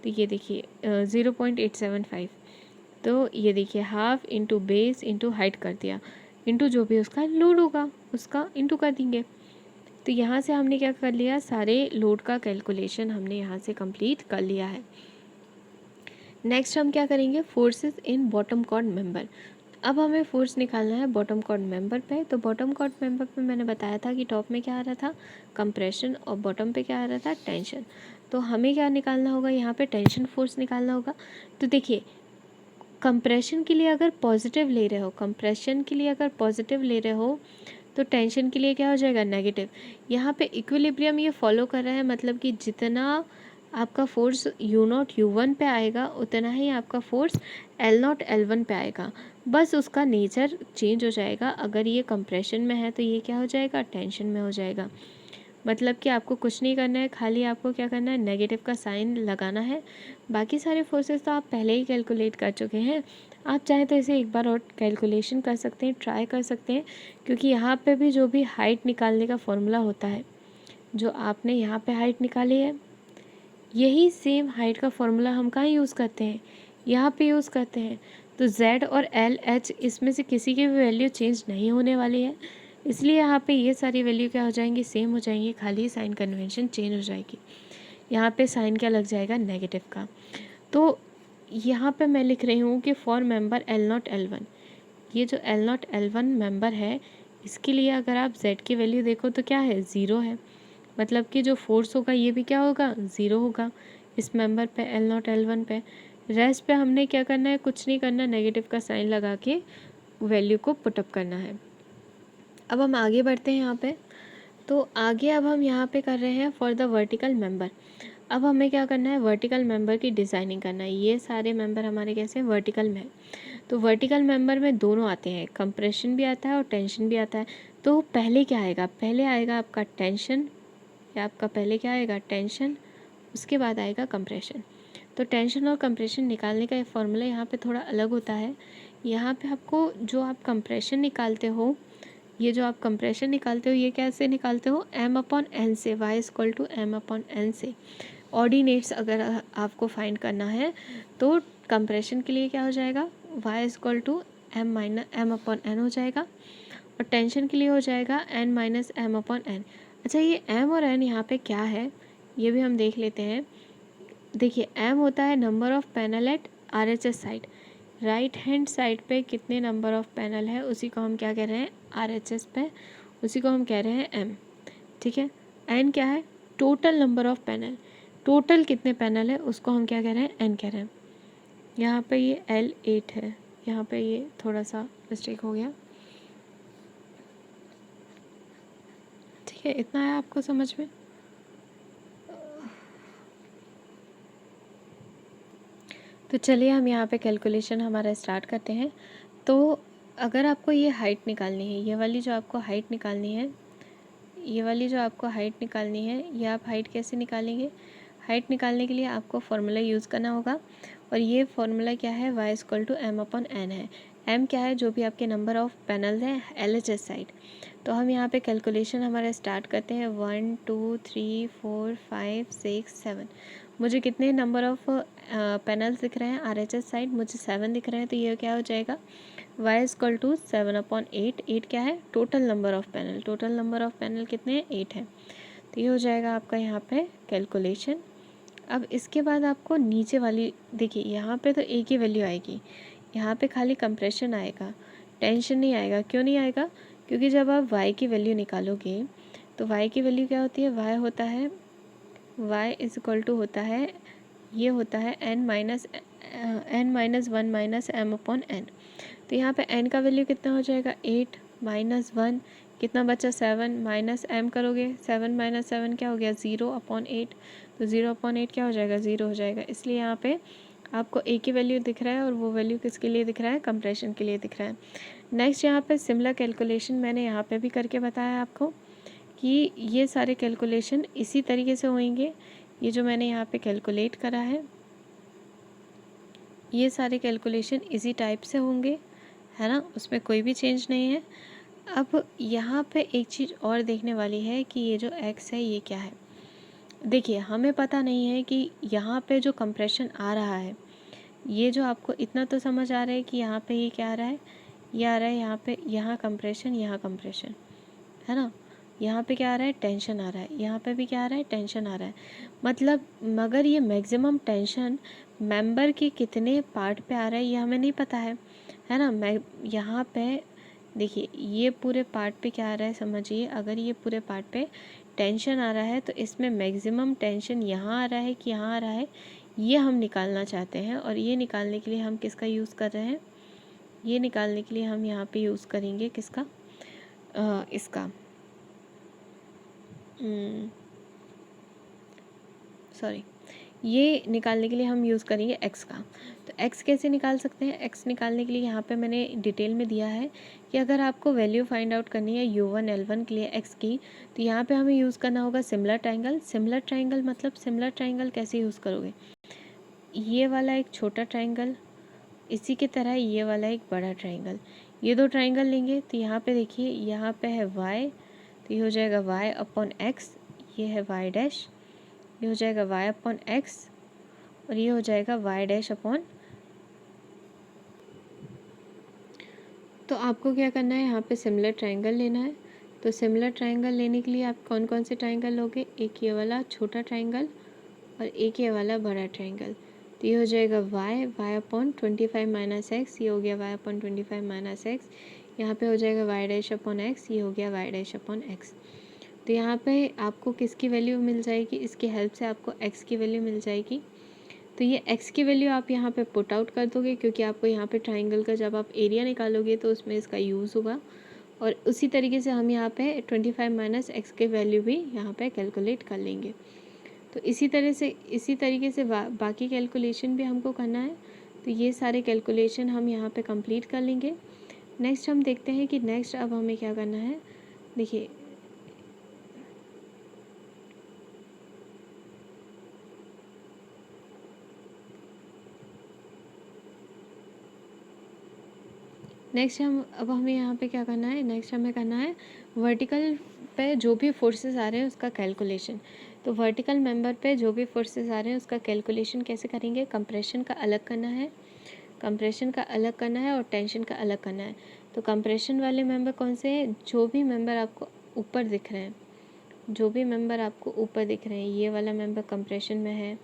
तो ये देखिए 0.875। तो ये देखिए half into base into height कर दिया, इंटू जो भी उसका लोड होगा उसका इंटू कर देंगे। तो यहाँ से हमने क्या कर लिया? सारे लोड का कैलकुलेशन हमने यहाँ से कंप्लीट कर लिया है। नेक्स्ट हम क्या करेंगे? Forces in bottom chord member. अब हमें फोर्स निकालना है बॉटम कॉर्ड मेंबर पे। तो बॉटम कॉर्ड मेंबर पे मैंने बताया था कि टॉप में क्या आ रहा था? कंप्रेशन, और बॉटम पे क्या आ रहा था? टेंशन। तो हमें क्या निकालना होगा? यहाँ पे टेंशन फोर्स निकालना होगा। तो देखिए कंप्रेशन के लिए अगर पॉजिटिव ले रहे हो, कंप्रेशन के लिए अगर पॉजिटिव ले रहे हो तो टेंशन के लिए क्या हो जाएगा? नेगेटिव। यहाँ पे इक्विलिब्रियम ये फॉलो कर रहा है, मतलब कि जितना आपका फोर्स U0 U1 पे आएगा उतना ही आपका फोर्स L0 L1 पे आएगा। बस उसका नेचर चेंज हो जाएगा। अगर ये कंप्रेशन में है तो ये क्या हो जाएगा? टेंशन में हो जाएगा। मतलब कि आपको कुछ नहीं करना है, खाली आपको क्या करना है? नेगेटिव का साइन लगाना है। बाकी सारे फोर्सेस तो आप पहले ही कैलकुलेट कर चुके हैं। आप चाहें तो इसे एक बार और कैलकुलेशन कर सकते हैं, ट्राई कर सकते हैं, क्योंकि यहाँ पे भी जो भी हाइट निकालने का फॉर्मूला होता है, जो आपने यहाँ पे हाइट निकाली है, यही सेम हाइट का फॉर्मूला हम कहाँ यूज़ करते हैं? यहाँ पे यूज़ करते हैं। तो Z और L H इसमें से किसी की भी वैल्यू चेंज नहीं होने वाली है, इसलिए यहाँ पे ये सारी वैल्यू क्या हो जाएंगी? सेम हो जाएंगी, खाली साइन कन्वेंशन चेंज हो जाएगी। यहाँ पे साइन क्या लग जाएगा? नेगेटिव का। तो यहाँ पे मैं लिख रही हूँ कि फॉर मेंबर L0 L1, ये जो L0 L1 मेंबर है इसके लिए अगर आप Z की वैल्यू देखो तो क्या है? 0 है। मतलब कि जो फोर्स होगा ये भी क्या होगा? 0 होगा इस मेंबर पे L0 L1 पे। रेस्ट पे हमने क्या करना है? कुछ नहीं करना, नेगेटिव का साइन लगा के वैल्यू को पुटअप करना है। अब हम आगे बढ़ते हैं यहाँ पे। तो आगे अब हम यहाँ पे कर रहे हैं फॉर द वर्टिकल मेंबर। अब हमें क्या करना है? वर्टिकल मेंबर की डिज़ाइनिंग करना है। ये सारे मेंबर हमारे कैसे? वर्टिकल में। तो वर्टिकल मेंबर में दोनों आते हैं, कंप्रेशन भी आता है और टेंशन भी आता है। तो पहले क्या आएगा? पहले आएगा आपका टेंशन, या आपका पहले क्या आएगा? टेंशन, उसके बाद आएगा कंप्रेशन। तो टेंशन और कंप्रेशन निकालने का फॉर्मूला यहाँ पे थोड़ा अलग होता है। यहाँ पे आपको जो आप कंप्रेशन निकालते हो, ये जो आप कंप्रेशन निकालते हो ये कैसे निकालते हो? M/N से, Y = M/N से। ऑर्डिनेट्स अगर आपको फाइंड करना है तो कंप्रेशन के लिए क्या हो जाएगा? Y = M/N हो जाएगा, और टेंशन के लिए हो जाएगा N - M/N। अच्छा, ये M और N यहाँ पे क्या है ये भी हम देख लेते हैं। देखिए M होता है number of panel at RHS side. Right hand side पे कितने नंबर ऑफ़ पैनल है उसी को हम क्या कह रहे हैं? RHS पे, उसी को हम कह रहे हैं M। ठीक है। N क्या है? Total number of panel. Total कितने पैनल है उसको हम क्या कह रहे हैं? N कह रहे हैं। यहाँ पे ये L8 है, यहाँ पे ये थोड़ा सा मिस्टेक हो गया। ठीक है, इतना है आपको समझ में? तो चलिए हम यहाँ पे कैलकुलेशन हमारा स्टार्ट करते हैं। तो अगर आपको ये हाइट निकालनी है, ये वाली जो आपको हाइट निकालनी है, ये वाली जो आपको हाइट निकालनी है, ये आप हाइट कैसे निकालेंगे? हाइट निकालने के लिए आपको फार्मूला यूज़ करना होगा, और ये फार्मूला क्या है? Y = M/N है। M क्या है? जो भी आपके नंबर ऑफ़ पैनल्स हैं LHS साइड। तो हम यहाँ पे कैलकुलेशन हमारा स्टार्ट करते हैं। 1 2 3 4 5 6 7। मुझे कितने नंबर ऑफ पैनल्स दिख रहे हैं RHS साइड, मुझे 7 दिख रहे हैं, तो ये क्या हो जाएगा y इक्वल टू 7/8। 8 क्या है total number of panel, total number of panel कितने हैं 8 है। तो ये हो जाएगा आपका यहाँ पे कैलकुलेशन। अब इसके बाद आपको नीचे वाली देखिए, यहाँ पे तो एक ही वैल्यू आएगी, यहाँ पे खाली कंप्रेशन आएगा, टेंशन नहीं आएगा। क्यों नहीं आएगा? क्योंकि जब आप y की वैल्यू निकालोगे तो y की वैल्यू क्या होती है, y होता है y इज इक्वल टू होता है, ये होता है n माइनस 1 माइनस m/n। तो यहाँ पे n का वैल्यू कितना हो जाएगा 8 माइनस 1 कितना बचा 7 माइनस m करोगे 7 माइनस 7 क्या हो गया 0/8। तो 0/8 क्या हो जाएगा 0 हो जाएगा। इसलिए यहाँ पे आपको एक ही वैल्यू दिख रहा है और वो वैल्यू किसके लिए दिख रहा है, कंप्रेशन के लिए दिख रहा है। नेक्स्ट यहाँ पे सिमिलर कैलकुलेशन मैंने यहाँ पे भी करके बताया आपको कि ये सारे कैलकुलेशन इसी तरीके से होंगे। ये जो मैंने यहाँ पे कैलकुलेट करा है ये सारे कैलकुलेशन इसी टाइप से होंगे, है ना, उसमें कोई भी चेंज नहीं है। अब यहाँ पे एक चीज़ और देखने वाली है कि ये जो x है ये क्या है। देखिए हमें पता नहीं है कि यहाँ पे जो कंप्रेशन आ रहा है, ये जो आपको इतना तो समझ आ रहा है कि यहाँ पे ये क्या आ रहा है, ये आ रहा है यहाँ पे, यहाँ कंप्रेशन है ना, यहाँ पे क्या आ रहा है टेंशन आ रहा है, यहाँ पे भी क्या आ रहा है टेंशन आ रहा है। मतलब मगर ये मैक्सिमम टेंशन मेंबर के कितने पार्ट पे आ रहा है ये हमें नहीं पता है ना। मैं यहाँ पे देखिए ये पूरे पार्ट पे क्या आ रहा है समझिए, अगर ये पूरे पार्ट पे टेंशन आ रहा है तो इसमें मैक्सिमम टेंशन यहाँ आ रहा है कि यहाँ आ रहा है, ये हम निकालना चाहते हैं। और ये निकालने के लिए हम किसका यूज़ कर रहे हैं, ये निकालने के लिए हम यहाँ पे यूज़ करेंगे किसका, इसका सॉरी, ये निकालने के लिए हम यूज़ करेंगे x का। तो x कैसे निकाल सकते हैं, x निकालने के लिए यहाँ पे मैंने डिटेल में दिया है कि अगर आपको वैल्यू फाइंड आउट करनी है u1 L1 के लिए x की, तो यहाँ पे हमें यूज़ करना होगा सिमिलर ट्रायंगल। सिमिलर ट्रायंगल मतलब सिमिलर ट्रायंगल कैसे यूज़ करोगे, ये वाला एक छोटा ट्रायंगल, इसी की तरह ये वाला एक बड़ा ट्रायंगल, ये दो ट्रायंगल लेंगे। तो यहाँ पे देखिए यहाँ पे है y, तो ये हो जाएगा y/x, ये है y डैश, ये हो जाएगा y/x और ये हो जाएगा y डैश अपॉन। तो आपको क्या करना है, यहाँ पे सिमिलर ट्रायंगल लेना है। तो सिमिलर ट्रायंगल लेने के लिए आप कौन कौन से ट्रायंगल लोगे, एक ये वाला छोटा ट्रायंगल और एक ये वाला बड़ा ट्रायंगल। तो ये हो जाएगा y/25 माइनस एक्स, ये हो गया y/25 माइनस एक्स, यहाँ पे हो जाएगा y डैश अपॉन एक्स, ये हो गया y डैश अपॉन एक्स। तो यहाँ पे आपको किसकी वैल्यू मिल जाएगी, इसकी हेल्प से आपको x की वैल्यू मिल जाएगी। तो ये x की वैल्यू आप यहाँ पे पुट आउट कर दोगे, क्योंकि आपको यहाँ पे ट्राइंगल का जब आप एरिया निकालोगे तो उसमें इसका यूज़ होगा। और उसी तरीके से हम यहाँ पे 25 माइनस एक्स के वैल्यू भी यहाँ पे कैलकुलेट कर लेंगे। तो इसी तरीके से बाकी कैलकुलेशन भी हमको करना है। तो ये सारे कैलकुलेशन हम यहाँ पे कंप्लीट कर लेंगे। नेक्स्ट हम देखते हैं कि नेक्स्ट अब हमें क्या करना है। देखिए नेक्स्ट अब हमें यहाँ पे क्या करना है, नेक्स्ट हमें करना है वर्टिकल पे जो भी फोर्सेस आ रहे हैं उसका कैलकुलेशन। तो वर्टिकल मेंबर पे जो भी फोर्सेस आ रहे हैं उसका कैलकुलेशन कैसे करेंगे, कंप्रेशन का अलग करना है, कंप्रेशन का अलग करना है और टेंशन का अलग करना है। तो कंप्रेशन वाले मेंबर कौन से हैं, जो भी मेंबर आपको ऊपर दिख रहे हैं, जो भी मेंबर आपको ऊपर दिख रहे हैं, ये वाला मेंबर कंप्रेशन में है,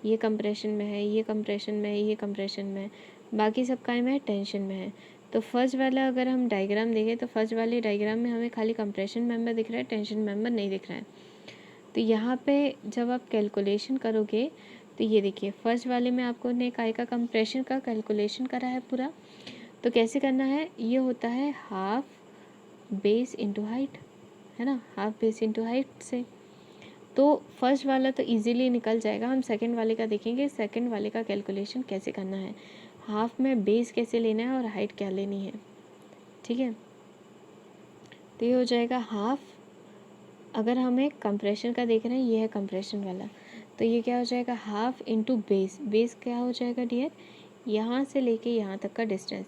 ये कंप्रेशन में है, ये कंप्रेशन में है, ये कंप्रेशन में है, बाकी सब काय में है टेंशन में है। तो फर्स्ट वाला अगर हम डायग्राम देखें तो फर्स्ट वाले डायग्राम में हमें खाली कंप्रेशन मेंबर दिख रहा है, टेंशन मेंबर नहीं दिख रहा है। तो यहाँ पे जब आप कैलकुलेशन करोगे तो ये देखिए फर्स्ट वाले में आपको ने काय का कंप्रेशन का कैलकुलेशन करा है पूरा। तो कैसे करना है, ये होता है हाफ बेस इंटू हाइट, है ना, हाफ बेस इंटू हाइट से। तो फर्स्ट वाला तो इजीली निकल जाएगा, हम सेकंड वाले का देखेंगे, सेकंड वाले का कैलकुलेशन कैसे करना है, हाफ में बेस कैसे लेना है और हाइट क्या लेनी है, ठीक है। तो ये हो जाएगा हाफ, अगर हमें कंप्रेशन का देख रहे हैं, ये है कंप्रेशन वाला, तो ये क्या हो जाएगा हाफ इंटू बेस। बेस क्या हो जाएगा डियर, यहाँ से लेके यहाँ तक का डिस्टेंस।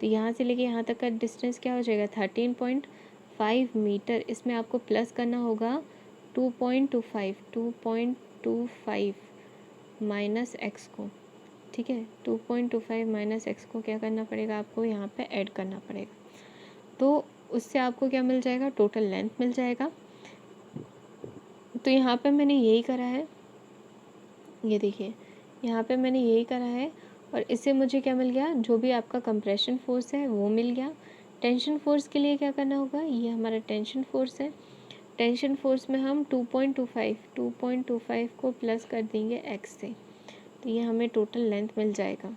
तो यहाँ से लेके यहाँ तक का डिस्टेंस क्या हो जाएगा 13.5 मीटर। इसमें आपको प्लस करना होगा 2.25 माइनस एक्स को, ठीक है, 2.25 माइनस एक्स को क्या करना पड़ेगा आपको यहाँ पे ऐड करना पड़ेगा। तो उससे आपको क्या मिल जाएगा, टोटल लेंथ मिल जाएगा। तो यहाँ पे मैंने यही करा है, ये देखिए यहाँ पे मैंने यही करा है, और इससे मुझे क्या मिल गया, जो भी आपका कंप्रेशन फोर्स है वो मिल गया। टेंशन फोर्स के लिए क्या करना होगा, ये हमारा टेंशन फोर्स है। टेंशन फोर्स में हम 2.25 को प्लस कर देंगे एक्स से, तो ये हमें टोटल लेंथ मिल जाएगा,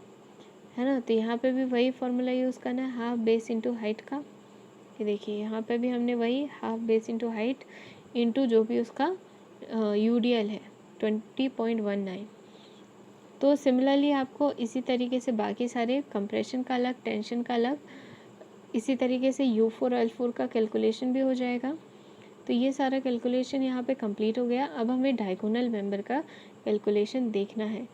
है ना। तो यहाँ पे भी वही फॉर्मूला यूज़ करना है, हाफ बेस इंटू हाइट का। ये देखिए यहाँ पे भी हमने वही half base into height into जो भी उसका यूडीएल है 20.19। तो सिमिलरली आपको इसी तरीके से बाकी सारे कंप्रेशन का अलग, टेंशन का अलग, इसी तरीके से U4 L4 का कैलकुलेशन भी हो जाएगा। तो ये सारा कैलकुलेशन यहाँ पे कंप्लीट हो गया। अब हमें डायगोनल मेंबर का कैलकुलेशन देखना है।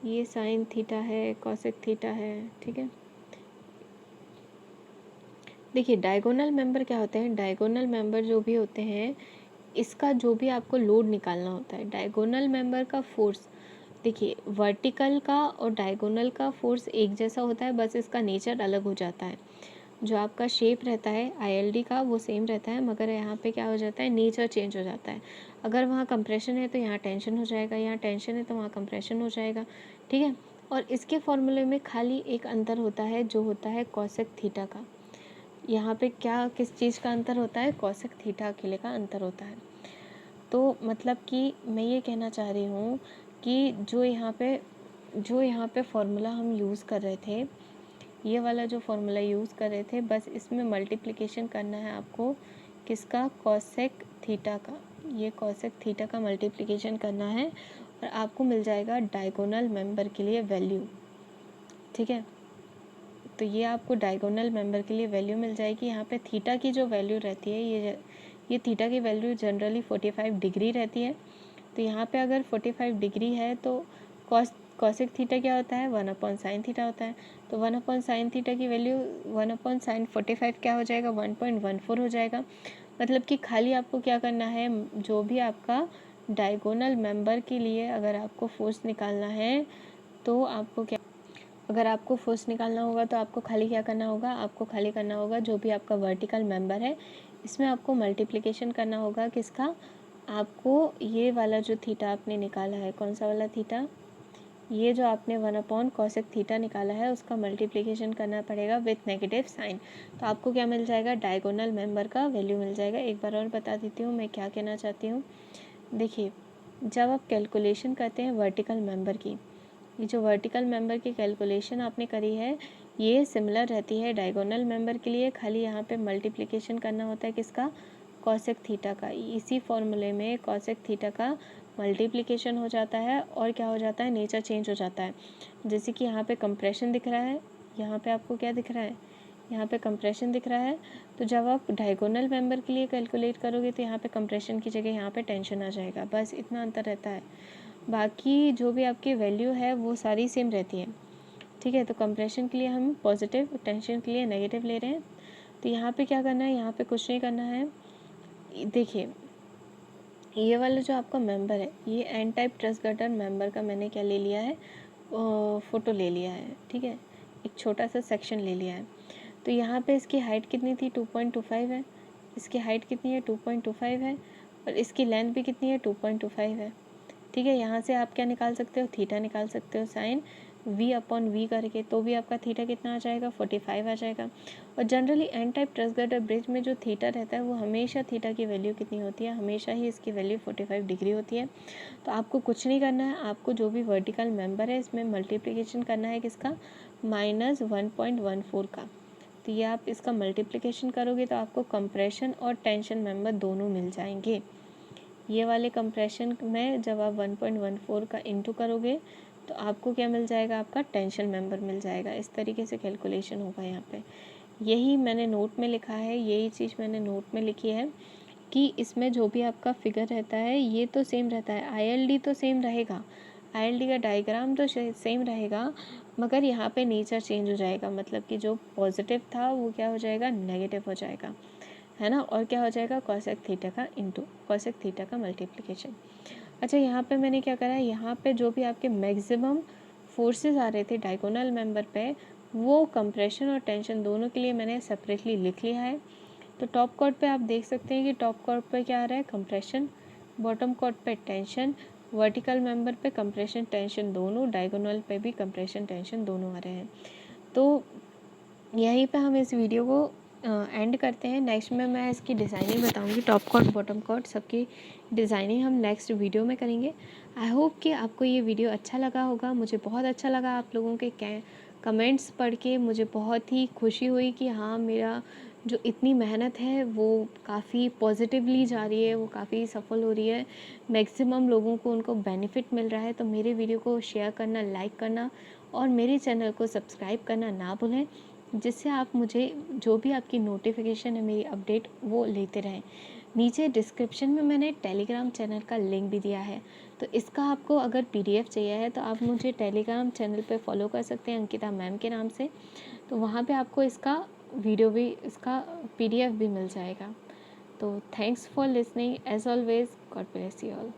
ये साइन थीटा है, कॉसेक थीटा है, ठीक है। देखिए डायगोनल मेंबर क्या होते हैं, डायगोनल मेंबर जो भी होते हैं, इसका जो भी आपको लोड निकालना होता है, डायगोनल मेंबर का फोर्स, देखिए वर्टिकल का और डायगोनल का फोर्स एक जैसा होता है, बस इसका नेचर अलग हो जाता है। जो आपका शेप रहता है आईएलडी का वो सेम रहता है, मगर यहाँ पे क्या हो जाता है, नेचर चेंज हो जाता है। अगर वहाँ कंप्रेशन है तो यहाँ टेंशन हो जाएगा, यहाँ टेंशन है तो वहाँ कंप्रेशन हो जाएगा, ठीक है। और इसके फॉर्मूले में खाली एक अंतर होता है, जो होता है कॉसेक थीटा का। यहाँ पे क्या किस चीज़ का अंतर होता है, कॉसेक थीटा अकेले का अंतर होता है। तो मतलब कि मैं ये कहना चाह रही हूँ कि जो यहाँ पे फॉर्मूला हम यूज़ कर रहे थे, ये वाला जो फॉर्मूला यूज़ कर रहे थे, बस इसमें मल्टीप्लिकेशन करना है आपको, किसका, कॉसेक थीटा का। ये कॉसेक थीटा का मल्टीप्लिकेशन करना है और आपको मिल जाएगा डायगोनल मेंबर के लिए वैल्यू, ठीक है। तो ये आपको डायगोनल मेंबर के लिए वैल्यू मिल जाएगी। यहाँ पे थीटा की जो वैल्यू रहती है, ये थीटा की वैल्यू जनरली 45 डिग्री रहती है। तो यहाँ पे अगर 45 डिग्री है तो कॉसेक थीटा क्या होता है, 1/sin थीटा होता है। तो 1/sin थीटा की वैल्यू 1/sin 45 क्या हो जाएगा, 1.14 हो जाएगा। मतलब कि खाली आपको क्या करना है, जो भी आपका डायगोनल मेंबर के लिए अगर आपको फोर्स निकालना है तो आपको क्या, अगर आपको फोर्स निकालना होगा तो आपको खाली क्या करना होगा, आपको खाली करना होगा जो भी आपका वर्टिकल मेंबर है, इसमें आपको मल्टीप्लिकेशन करना होगा किसका, आपको ये वाला जो थीटा आपने निकाला है, कौन सा वाला थीटा, ये जो आपने 1/cosec थीटा निकाला है उसका मल्टीप्लिकेशन करना पड़ेगा विथ नेगेटिव साइन। तो आपको क्या मिल जाएगा, डायगोनल मेंबर का वैल्यू मिल जाएगा। एक बार और बता देती हूँ मैं क्या कहना चाहती हूँ। देखिए जब आप कैलकुलेशन करते हैं वर्टिकल मेंबर की, ये जो वर्टिकल मेंबर की कैलकुलेशन आपने करी है ये सिमिलर रहती है डायगोनल मेंबर के लिए, खाली यहाँ पे मल्टीप्लिकेशन करना होता है किसका, कॉसेक थीटा का। इसी फॉर्मूले में कॉसेक थीटा का मल्टीप्लिकेशन हो जाता है और क्या हो जाता है, नेचर चेंज हो जाता है। जैसे कि यहाँ पे कंप्रेशन दिख रहा है, यहाँ पे आपको क्या दिख रहा है, यहाँ पे कंप्रेशन दिख रहा है। तो जब आप डायगोनल मेंबर के लिए कैलकुलेट करोगे तो यहाँ पे कंप्रेशन की जगह यहाँ पे टेंशन आ जाएगा, बस इतना अंतर रहता है। बाकी जो भी आपकी वैल्यू है वो सारी सेम रहती है, ठीक है। तो कंप्रेशन के लिए हम पॉजिटिव, टेंशन के लिए नेगेटिव ले रहे हैं। तो यहाँ पे क्या करना है, यहाँ पे कुछ नहीं करना है। देखिए ये वाला जो आपका मेंबर है, ये N type truss girder member का मैंने क्या ले लिया है, फ़ोटो ले लिया है, ठीक है। एक छोटा सा सेक्शन ले लिया है। तो यहाँ पे इसकी हाइट कितनी थी, 2.25 है। इसकी हाइट कितनी है, 2.25 है। और इसकी लेंथ भी कितनी है, 2.25 है, ठीक है। यहाँ से आप क्या निकाल सकते हो, थीटा निकाल सकते हो, साइन v/v करके, तो भी आपका थीटा कितना आ जाएगा, 45 आ जाएगा। और generally N type truss girder bridge में जो थीटा रहता है वो हमेशा थीटा की वैल्यू कितनी होती है, हमेशा ही इसकी वैल्यू 45 डिग्री होती है। तो आपको कुछ नहीं करना है, आपको जो भी वर्टिकल मेंबर है इसमें मल्टीप्लिकेशन करना है किसका, -1.14 का। तो ये आप इसका मल्टीप्लिकेशन करोगे तो आपको कंप्रेशन और टेंशन मेंबर दोनों मिल जाएंगे। ये वाले कंप्रेशन में जब आप 1.14 का इंटू करोगे तो आपको क्या मिल जाएगा, आपका टेंशन मेंबर मिल जाएगा। इस तरीके से कैलकुलेशन होगा यहाँ पे। यही मैंने नोट में लिखा है, यही चीज़ मैंने नोट में लिखी है कि इसमें जो भी आपका फिगर रहता है ये तो सेम रहता है, आईएलडी तो सेम रहेगा, आईएलडी का डायग्राम तो सेम रहेगा, मगर यहाँ पे नेचर चेंज हो जाएगा। मतलब कि जो पॉजिटिव था वो क्या हो जाएगा, नेगेटिव हो जाएगा, है ना। और क्या हो जाएगा, कॉसेक थीटा का इंटू कॉसेक थीटा का मल्टीप्लिकेशन। अच्छा, यहाँ पे मैंने क्या करा, यहाँ पे जो भी आपके मैक्सिमम फोर्सेस आ रहे थे डायगोनल मेंबर पे, वो कंप्रेशन और टेंशन दोनों के लिए मैंने सेपरेटली लिख लिया है। तो टॉप कॉर्ड पे आप देख सकते हैं कि टॉप कॉर्ड पे क्या आ रहा है, कंप्रेशन, बॉटम कॉर्ड पे टेंशन, वर्टिकल मेंबर पे कंप्रेशन टेंशन दोनों, डायगोनल पे भी कंप्रेशन टेंशन दोनों आ रहे हैं। तो यहीं पे हम इस वीडियो को एंड करते हैं। नेक्स्ट में मैं इसकी डिज़ाइनिंग बताऊंगी, टॉप कॉर्ड बॉटम कॉर्ड सबकी डिज़ाइनिंग हम नेक्स्ट वीडियो में करेंगे। आई होप कि आपको ये वीडियो अच्छा लगा होगा। मुझे बहुत अच्छा लगा आप लोगों के कमेंट्स पढ़ के, मुझे बहुत ही खुशी हुई कि हाँ, मेरा जो इतनी मेहनत है वो काफ़ी पॉजिटिवली जा रही है, वो काफ़ी सफल हो रही है, मैक्सिमम लोगों को उनको बेनिफिट मिल रहा है। तो मेरे वीडियो को शेयर करना, लाइक करना और मेरे चैनल को सब्सक्राइब करना ना भूलें, जिससे आप मुझे जो भी आपकी नोटिफिकेशन है, मेरी अपडेट, वो लेते रहें। नीचे डिस्क्रिप्शन में मैंने टेलीग्राम चैनल का लिंक भी दिया है, तो इसका आपको अगर पीडीएफ चाहिए है तो आप मुझे टेलीग्राम चैनल पे फॉलो कर सकते हैं अंकिता मैम के नाम से। तो वहाँ पे आपको इसका वीडियो भी, इसका पीडीएफ भी मिल जाएगा। तो thanks for listening, as always, God bless you all.